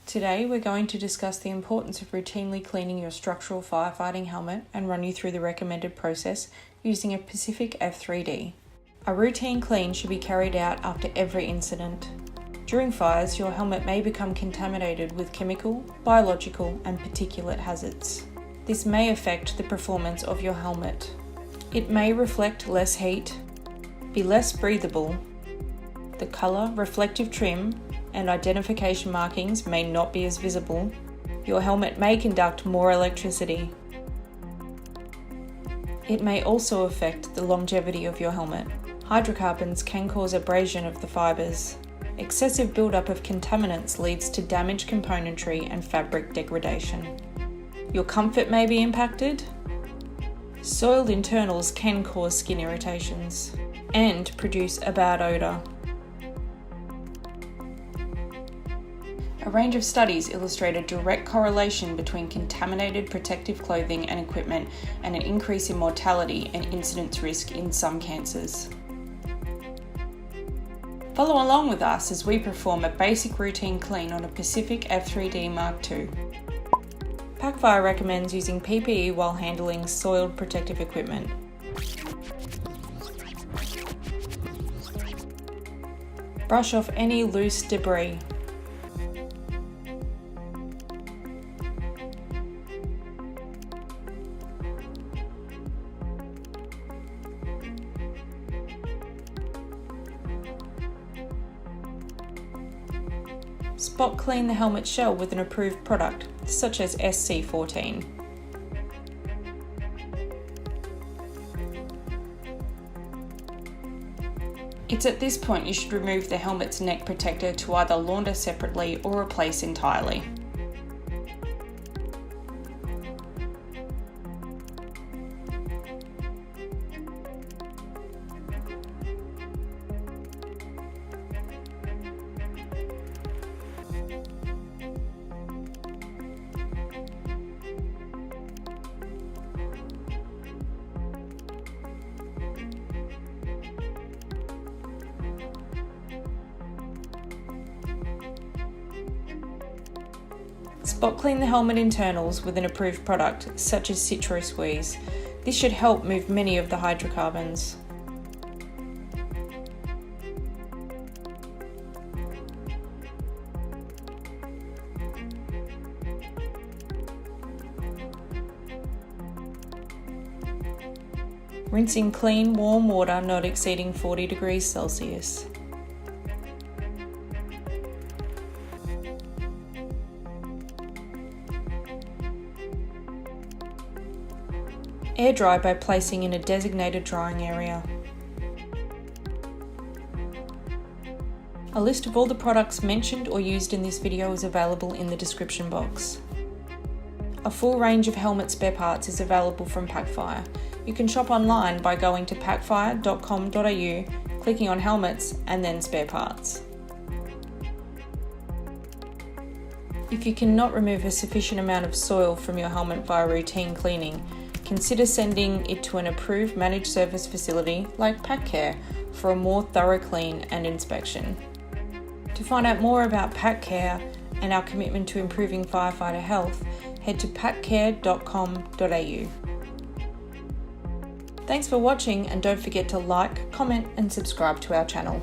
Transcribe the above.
Today we're going to discuss the importance of routinely cleaning your structural firefighting helmet and run you through the recommended process using a Pacific F3D. A routine clean should be carried out after every incident. During fires, your helmet may become contaminated with chemical, biological, and particulate hazards. This may affect the performance of your helmet. It may reflect less heat, be less breathable, the colour, reflective trim, and identification markings may not be as visible. Your helmet may conduct more electricity. It may also affect the longevity of your helmet. Hydrocarbons can cause abrasion of the fibres. Excessive buildup of contaminants leads to damaged componentry and fabric degradation. Your comfort may be impacted. Soiled internals can cause skin irritations and produce a bad odour. A range of studies illustrate a direct correlation between contaminated protective clothing and equipment and an increase in mortality and incidence risk in some cancers. Follow along with us as we perform a basic routine clean on a Pacific F3D MkII. Pac Fire recommends using PPE while handling soiled protective equipment. Brush off any loose debris. Spot clean the helmet shell with an approved product, such as SC14. It's at this point you should remove the helmet's neck protector to either launder separately or replace entirely. Spot clean the helmet internals with an approved product, such as Citro Squeeze. This should help move many of the hydrocarbons. Rinse in clean, warm water not exceeding 40 degrees Celsius. Air dry by placing in a designated drying area. A list of all the products mentioned or used in this video is available in the description box. A full range of helmet spare parts is available from Pac Fire. You can shop online by going to pacfire.com.au, clicking on helmets and then spare parts. If you cannot remove a sufficient amount of soil from your helmet via routine cleaning, consider sending it to an approved managed service facility like Pac Care for a more thorough clean and inspection. To find out more about Pac Care and our commitment to improving firefighter health, head to paccare.com.au. Thanks for watching, and don't forget to like, comment and subscribe to our channel.